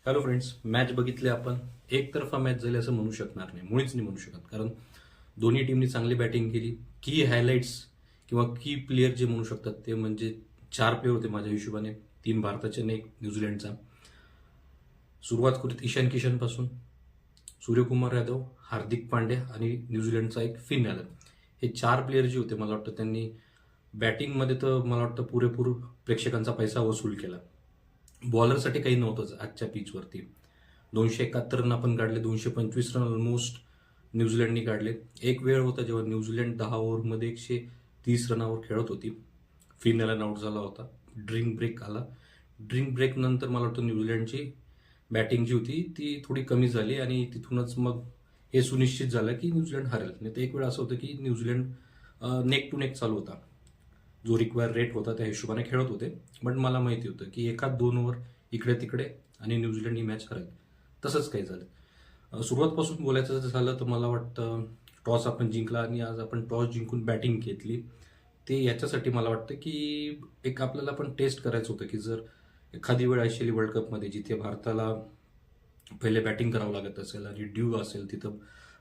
Hello friends, match बघितली आपण. एकतर्फा match झाली असं म्हणू शकणार नाही, मुळीच नाही म्हणू शकत. कारण दोन्ही टीमनी चांगली बॅटिंग केली. की हायलाइट्स किंवा की प्लेयर जे म्हणू शकतात ते म्हणजे 4 प्लेयर होते माझ्या हिशोबाने, 3 भारताचे आणि 1 न्यूझीलंडचा. सुरुवात करूत ईशान किशन पासून. सूर्यकुमार यादव, हार्दिक पांड्या आणि न्यूझीलंडचा एक फिन ॲलन. हे 4 प्लेयर जे होते, मला वाटतं त्यांनी बॅटिंगमध्ये तर मला वाटतं पुरेपूर प्रेक्षकांचा पैसा वसूल केला. बॉलरसाठी काही नव्हतंच आजच्या पिचवरती. 271 रन आपण काढले, 225 रन ऑलमोस्ट न्यूझीलंडनी काढले. एक वेळ होता जेव्हा न्यूझीलंड 10 ओव्हरमध्ये 130 रनावर खेळत होती. फिन ॲलन आउट झाला होता, ड्रिंक ब्रेक आला. ड्रिंक ब्रेक नंतर मला वाटतं न्यूझीलंडची बॅटिंग जी होती ती थोडी कमी झाली आणि तिथूनच मग हे सुनिश्चित झालं की न्यूझीलंड हरेल. नाही तर एक वेळ असं होतं की न्यूझीलंड नेक टू नेक चालू होता. जो रिक्वायर रेट होता त्या हिशोबाने खेळत होते. बट मला माहिती होतं की एखाद 2 ओव्हर इकडे तिकडे आणि न्यूझीलंड ही मॅच हरेल. तसंच काही झालं. सुरुवातपासून बोलायचं जर झालं तर मला वाटतं टॉस आपण जिंकला आणि आज आपण टॉस जिंकून बॅटिंग घेतली. ते याच्यासाठी मला वाटतं की एक आपल्याला पण टेस्ट करायचं होतं की जर एखादी वेळ असेल वर्ल्ड कपमध्ये जिथे भारताला पहिले बॅटिंग करावं लागत असेल आणि ड्यू असेल, तिथं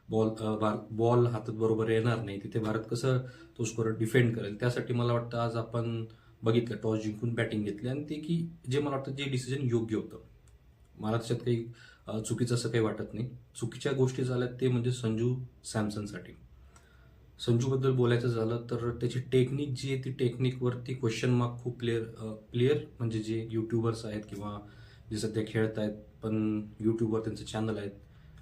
बॉल हातात बरोबर येणार नाही, तिथे भारत कसं तो स्कोर डिफेंड करेल. त्यासाठी मला वाटतं आज आपण बघितलं टॉस जिंकून बॅटिंग घेतली आणि ते की जे मला वाटतं जे डिसिजन योग्य होतं. मला त्याच्यात काही चुकीचं असं काही वाटत नाही. चुकीच्या गोष्टी झाल्या ते म्हणजे संजू सॅमसनसाठी. संजूबद्दल बोलायचं झालं तर त्याची टेक्निक जी आहे ती टेक्निकवरती क्वेश्चन मार्क खूप प्लेयर म्हणजे जे यूट्यूबर्स आहेत किंवा जे सध्या खेळत आहेत, पण यूट्यूबवर त्यांचं चॅनल आहेत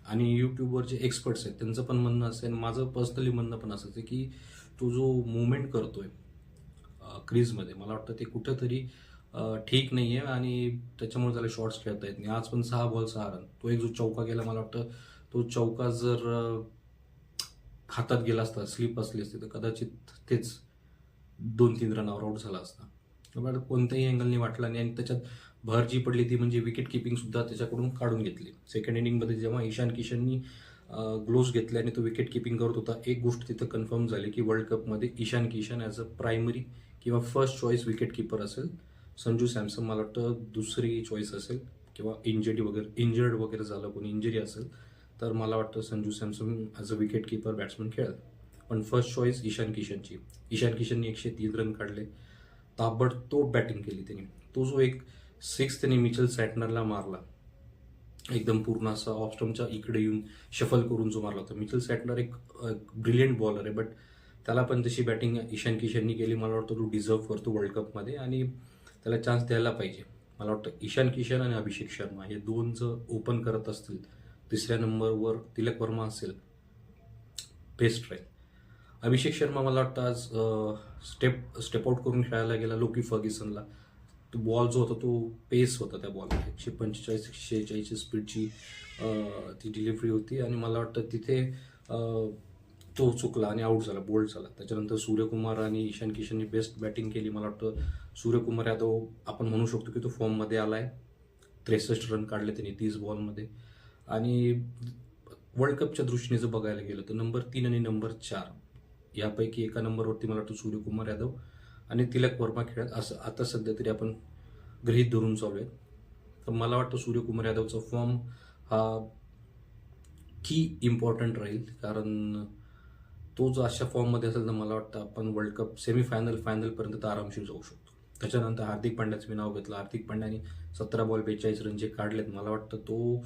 आणि यूट्यूबवर जे एक्सपर्ट्स आहेत त्यांचं पण म्हणणं असं आहे, माझं पर्सनली म्हणणं पण असंच आहे की तो जो मुवमेंट करतोय क्रीजमध्ये, मला वाटतं ते कुठंतरी ठीक नाही आहे आणि त्याच्यामुळे त्याला शॉट्स खेळता येत नाही. आज पण 6 बॉल 6 रन, तो एक जो चौका गेला, मला वाटतं तो चौका जर हातात गेला असता, स्लिप असली असती तर कदाचित तेच 2-3 रनावर आउट झाला असता. मला कोणत्याही अँगलनी वाटला नाही आणि त्याच्यात भर जी पडली ती म्हणजे विकेट किपिंग सुद्धा त्याच्याकडून काढून घेतली. सेकंड इनिंगमध्ये जेव्हा ईशान किशननी ग्लोव्स घेतले आणि तो विकेट किपिंग करत होता, एक गोष्ट तिथं कन्फर्म झाली की वर्ल्ड कपमध्ये Ishan Kishan as a primary किंवा फर्स्ट चॉईस विकेट किपर असेल. संजू सॅमसन मला वाटतं दुसरी चॉईस असेल किंवा इंजर्ड वगैरे झालं, कोणी इंजरी असेल तर मला वाटतं Sanju Samson as a wicket keeper batsman खेळेल. पण फर्स्ट चॉईस ईशान किशनची. ईशान किशननी 103 रन काढले. ताबडतोब बॅटिंग केली त्यांनी. तो जो एक सिक्स त्यांनी मिचेल सॅटनरला मारला, एकदम पूर्ण असा ऑफ स्टंपच्या इकडे येऊन शफल करून जो मारला होता. मिचेल सॅटनर एक ब्रिलियंट बॉलर आहे, बट त्याला पण तशी बॅटिंग ईशान किशननी केली. मला वाटतं तो डिझर्व करतो वर्ल्ड कपमध्ये आणि त्याला चान्स द्यायला पाहिजे. मला वाटतं ईशान किशन आणि अभिषेक शर्मा हे दोन जर ओपन करत असतील, तिसऱ्या नंबरवर तिलक वर्मा असेल, बेस्ट राहील. अभिषेक शर्मा मला वाटतं आज स्टेप आउट करून खेळायला गेला लोकी फर्ग्युसनला. तो बॉल जो होता तो पेस होता त्या बॉलला, 145-146 स्पीडची ती डिलिव्हरी होती आणि मला वाटतं तिथे तो चुकला आणि आऊट झाला, बोल्ड झाला. त्याच्यानंतर सूर्यकुमार आणि ईशान किशननी बेस्ट बॅटिंग केली. मला वाटतं सूर्यकुमार यादव आपण म्हणू शकतो की तो फॉर्ममध्ये आला आहे. 63 रन काढले त्यांनी 30 बॉलमध्ये. आणि वर्ल्ड कपच्या दृष्टीने जर बघायला गेलं तर नंबर 3 आणि नंबर 4 यापैकी एका नंबरवरती मला वाटतं सूर्यकुमार यादव आणि तिलक वर्मा खेळत असं आता सध्या तरी आपण गृहीत धरून चालू आहेत. तर मला वाटतं सूर्यकुमार यादवचा फॉर्म हा की इम्पॉर्टंट राहील. कारण तो जर अशा फॉर्ममध्ये असेल तर मला वाटतं आपण वर्ल्ड कप फायनलपर्यंत तर आरामशीर जाऊ शकतो. त्याच्यानंतर हार्दिक पांड्याचं मी नाव घेतलं. हार्दिक पांड्याने 17 बॉल 42 रन जे काढलेत, मला वाटतं तो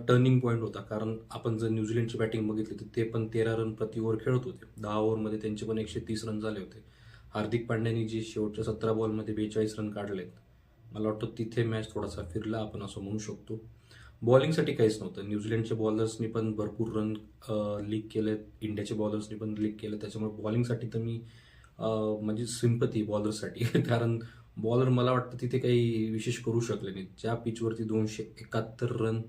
टर्निंग पॉईंट होता. कारण आपण जर न्यूझीलंडची बॅटिंग बघितली तर ते पण 13 रन प्रति ओव्हर खेळत होते. 10 ओव्हरमध्ये त्यांचे पण 130 रन झाले होते. हार्दिक पांड्याने जी शेवटच्या 17 बॉलमध्ये 42 रन काढलेत, मला वाटतं तिथे मॅच थोडासा फिरला आपण असं म्हणू शकतो. बॉलिंगसाठी काहीच नव्हतं. न्यूझीलंडच्या बॉलर्सनी पण भरपूर रन लीक केलेत, इंडियाच्या बॉलर्सनी पण लीक केले. त्याच्यामुळे बॉलिंगसाठी तर मी म्हणजे सिंपती बॉलरसाठी कारण बॉलर मला वाटतं तिथे काही विशेष करू शकले नाहीत. ज्या पिचवरती 271 रन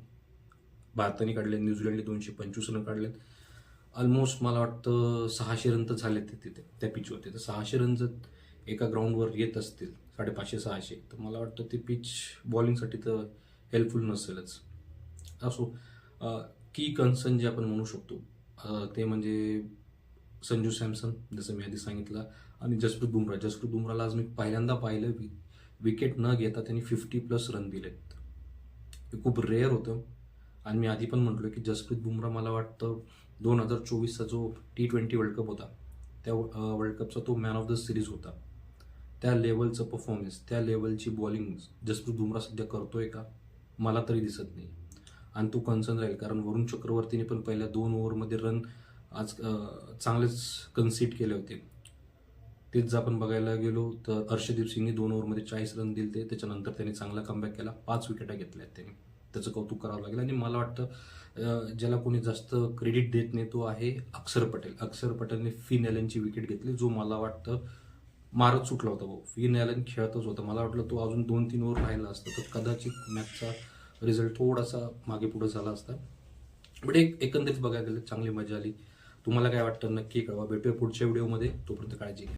भारताने काढले, न्यूझीलंडने 225 रन काढलेत. ऑलमोस्ट मला वाटतं 600 रन तर झालेत तिथे त्या पिचवरती. तर 600 रन जर एका ग्राउंडवर येत असतील, 550-600, तर मला वाटतं ती पिच बॉलिंगसाठी तर हेल्पफुल नसेलच. असो, की कन्सर्न जे आपण म्हणू शकतो ते म्हणजे संजू सॅमसन, जसं मी आधी सांगितलं, आणि जसप्रीत बुमराला आज मी पहिल्यांदा पाहिलं विकेट न घेता त्यांनी 50+ रन दिलेत. हे खूप रेअर होतं. आणि मी आधी पण म्हटलो की जसप्रीत बुमराह मला वाटतं 2024चा जो T20 वर्ल्ड कप होता, त्या वर्ल्ड कपचा तो मॅन ऑफ द सिरीज होता. त्या लेवलचं परफॉर्मन्स, त्या लेवलची बॉलिंग जसप्रीत बुमराह सध्या करतोय का? मला तरी दिसत नाही. आणि तो कन्सर्न राहील, कारण वरुण चक्रवर्तीने पण पहिल्या 2 ओव्हरमध्ये रन आज चांगलेच कन्सीड केले होते. तेच जर आपण बघायला गेलो तर अर्शदीप सिंगने 2 ओव्हरमध्ये 40 रन दिले. त्याच्यानंतर त्यांनी चांगला कमबॅक केला, 5 विकेटा घेतल्या त्यांनी. त्याचं कौतुक करावं लागेल. आणि मला वाटतं ज्याला कोणी जास्त क्रेडिट देत नाही तो आहे अक्षर पटेल. अक्षर पटेलने फिन ॲलनची विकेट घेतली, जो मला वाटतं मारत सुटला होता. भाऊ फिन ॲलन खेळतच होता. मला वाटलं तो अजून 2-3 ओव्हर राहिला असता तर कदाचित मॅचचा रिझल्ट थोडासा मागे पुढे झाला असता. बट एकंदरीत बघायला गेलं चांगली मजा आली. तुम्हाला काय वाटतं नक्की कळवा. भेटूया पुढच्या व्हिडिओमध्ये. तोपर्यंत काळजी घ्या.